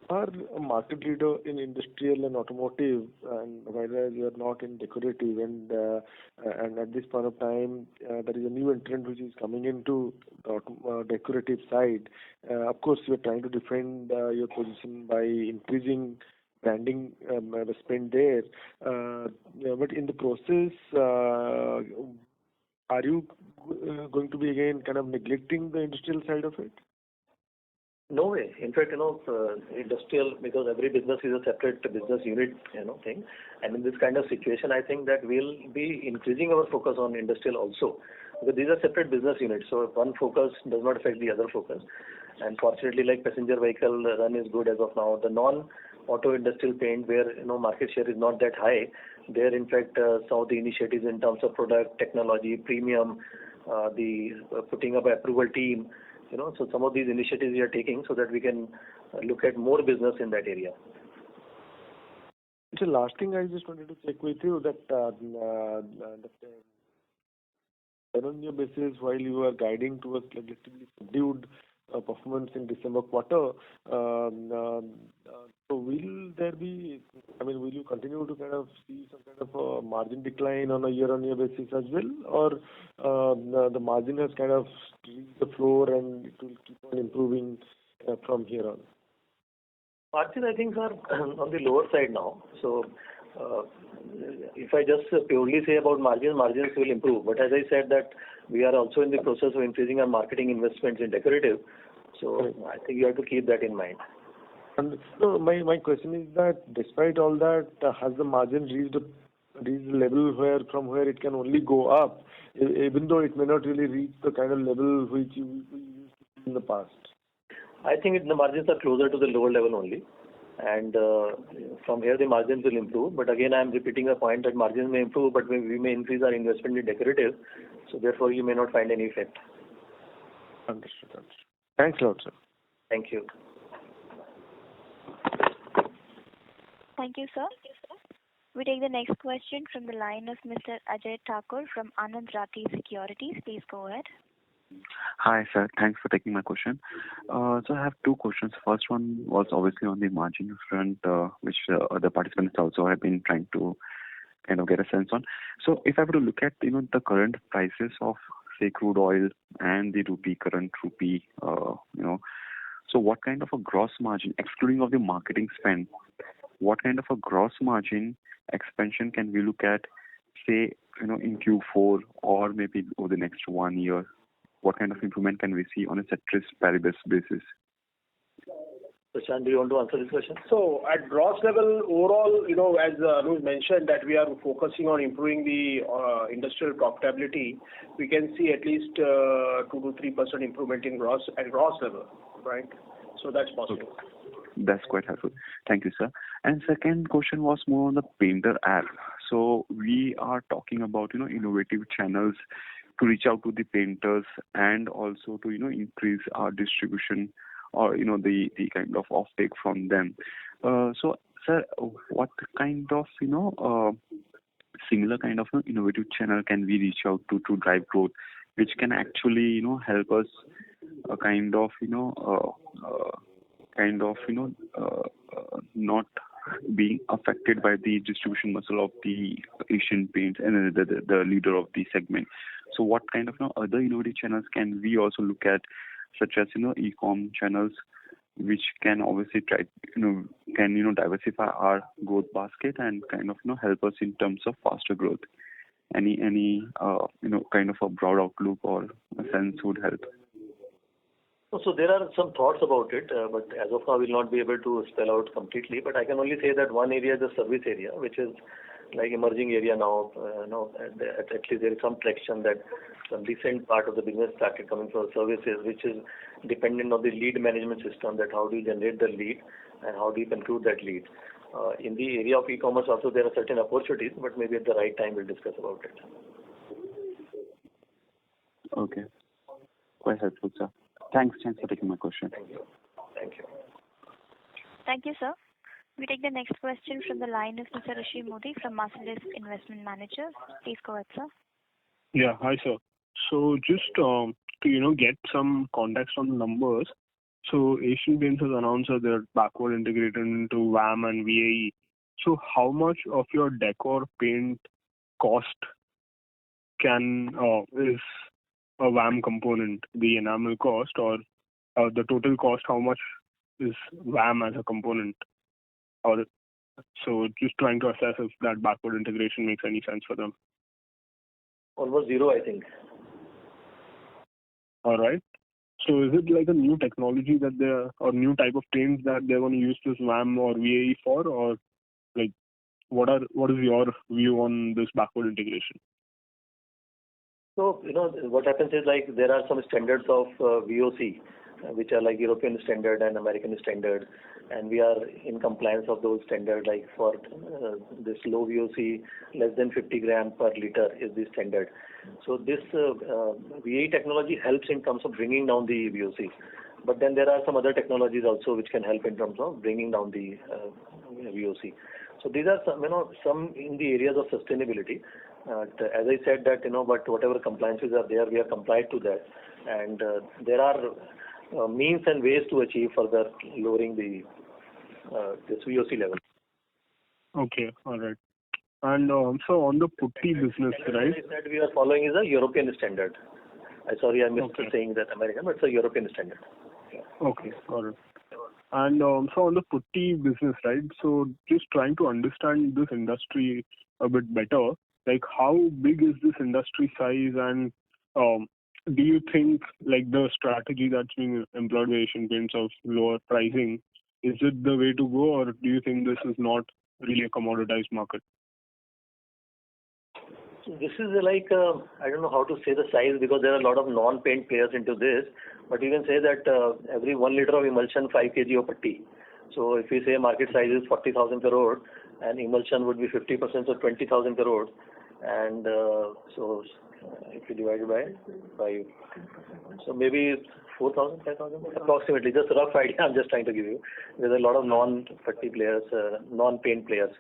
are a market leader in industrial and automotive, and whereas you are not in decorative. And at this point of time, there is a new entrant which is coming into the decorative side. Of course, you are trying to defend your position by increasing branding spend there. But in the process, are you going to be again kind of neglecting the industrial side of it? No way. In fact, industrial, because every business is a separate business unit, thing. And in this kind of situation, I think that we'll be increasing our focus on industrial also. Because these are separate business units. So one focus does not affect the other focus. And fortunately, like passenger vehicle run is good as of now. The non-auto industrial paint, where, market share is not that high, there, in fact, some of the initiatives in terms of product, technology, premium, the putting up an approval team, so some of these initiatives we are taking so that we can look at more business in that area. So last thing I just wanted to check with you that on your basis, while you are guiding towards relatively subdued performance in December quarter, so will there be, will you continue to kind of see some kind of a margin decline on a year-on-year basis as well, or the margin has kind of reached the floor and it will keep on improving from here on? Margin, I think, are on the lower side now. So if I just purely say about margins will improve. But as I said that we are also in the process of increasing our marketing investments in decorative. So I think you have to keep that in mind. And so my question is that despite all that, has the margin reached a level from where it can only go up, even though it may not really reach the kind of level which you used to see in the past? I think the margins are closer to the lower level only. And from here the margins will improve. But again, I am repeating a point that margins may improve, but we may increase our investment in decorative. So therefore, you may not find any effect. Understood. Thanks a lot, sir. Thank you. Thank you, sir. We take the next question from the line of Mr. Ajay Thakur from Anand Rathi Securities. Please go ahead. Hi, sir. Thanks for taking my question. So I have two questions. First one was obviously on the margin front, which other participants also have been trying to kind of get a sense on. So if I were to look at the current prices of say crude oil and the current rupee, so what kind of a gross margin, excluding of the marketing spend, what kind of a gross margin expansion can we look at, say, in Q4 or maybe over the next 1 year? What kind of improvement can we see on a ceteris paribus basis? Prashant, do you want to answer this question? So at gross level, overall, as Anuj mentioned, that we are focusing on improving the industrial profitability. We can see at least 2 to 3% improvement in gross level, right? So that's possible. Okay. That's quite helpful. Thank you, sir. And second question was more on the Painter app. So we are talking about innovative channels to reach out to the painters and also to increase our distribution or the kind of offtake from them. So sir, what kind of similar kind of innovative channel can we reach out to drive growth, which can actually help us not being affected by the distribution muscle of the Asian Paints and the leader of the segment. So what kind of other innovative channels can we also look at, such as e-com channels, which can obviously try diversify our growth basket and kind of help us in terms of faster growth. Any kind of a broad outlook or a sense would help. So there are some thoughts about it, but as of now, we will not be able to spell out completely. But I can only say that one area is the service area, which is like emerging area now. At least there is some traction that some decent part of the business started coming from services, which is dependent on the lead management system. That how do you generate the lead and how do you conclude that lead. In the area of e-commerce also there are certain opportunities, but maybe at the right time we'll discuss about it. Okay, quite helpful, sir. Thanks for taking my question. Thank you. Thank you, sir. We take the next question from the line of Mr. Rishi Modi from Marcellus Investment Managers. Please go ahead, sir. Yeah, hi, sir. So just to get some context on the numbers. So Asian Paints has announced that they're backward integrated into VAM and VAE. So how much of your decor paint cost is a VAM component, the enamel cost, or the total cost, how much is VAM as a component? So just trying to assess if that backward integration makes any sense for them. Almost zero, I think. All right. So is it like a new technology or new type of paints that they're going to use this VAM or VAE for, or like what is your view on this backward integration? So, what happens is like there are some standards of VOC, which are like European standard and American standard, and we are in compliance of those standards. Like for this low VOC, less than 50 gram per liter is the standard. So this VA technology helps in terms of bringing down the VOC. But then there are some other technologies also which can help in terms of bringing down the VOC. So these are some in the areas of sustainability. As I said that, but whatever compliances are there, we are compliant to that. And there are means and ways to achieve further lowering this VOC level. Okay, all right. And also on the putty business, right? As I said, we are following is a European standard. I missed saying that American, but it's a European standard. Yeah. Okay, all right. And so on the putty business, right? So just trying to understand this industry a bit better. Like how big is this industry size, and do you think like the strategy that's being employed by Asian Paints of lower pricing, is it the way to go, or do you think this is not really a commoditized market? This is like, I don't know how to say the size because there are a lot of non-paint players into this, but you can say that every 1 liter of emulsion, 5 kg of putty. So if we say market size is 40,000 crore and emulsion would be 50%, so 20,000 crore. And so if you divide it by 5, so maybe 4,000, 5,000 approximately. Just a rough idea I'm just trying to give you. There's a lot of non-putty players, non-paint players.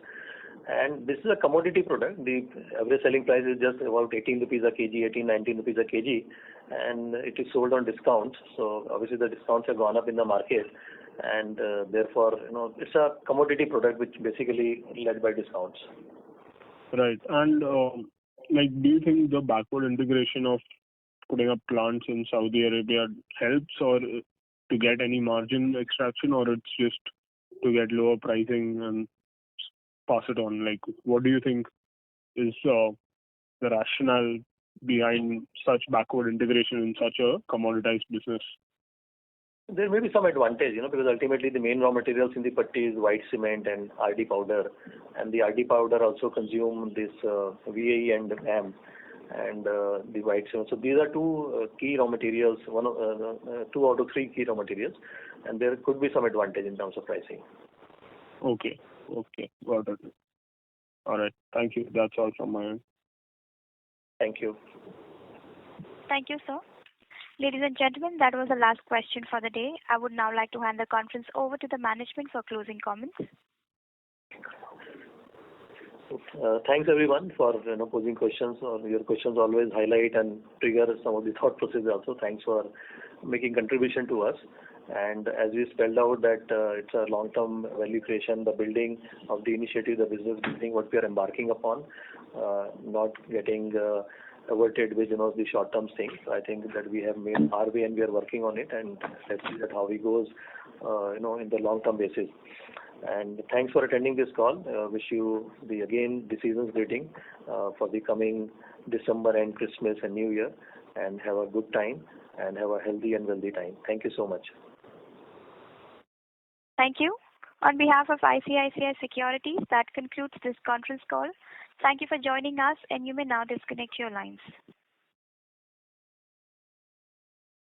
And this is a commodity product. The average selling price is just about 18 rupees a kg, 18, 19 rupees a kg, and it is sold on discounts. So obviously the discounts have gone up in the market, and therefore, it's a commodity product which basically led by discounts. Right. And do you think the backward integration of putting up plants in Saudi Arabia helps, or to get any margin extraction, or it's just to get lower pricing and pass it on? What do you think is the rationale behind such backward integration in such a commoditized business? There may be some advantage, because ultimately the main raw materials in the putty is white cement and RD powder, and the RD powder also consume this VAE and AM and the white cement. So these are two key raw materials, 2 out of 3 key raw materials, and there could be some advantage in terms of pricing. Okay, got it. All right, thank you. That's all from my end. Thank you. Thank you, sir. Ladies and gentlemen, that was the last question for the day. I would now like to hand the conference over to the management for closing comments. Thanks everyone for posing questions. Your questions always highlight and trigger some of the thought processes also. Thanks for making contribution to us. And as we spelled out that it's a long-term value creation, the building of the initiative, the business building, what we are embarking upon, not getting averted with the short-term things. I think that we have made our way and we are working on it, and let's see that how it goes, in the long-term basis. And thanks for attending this call. Wish you the season's greeting for the coming December and Christmas and New Year, and have a good time and have a healthy and wealthy time. Thank you so much. Thank you. On behalf of ICICI Securities, that concludes this conference call. Thank you for joining us, and you may now disconnect your lines.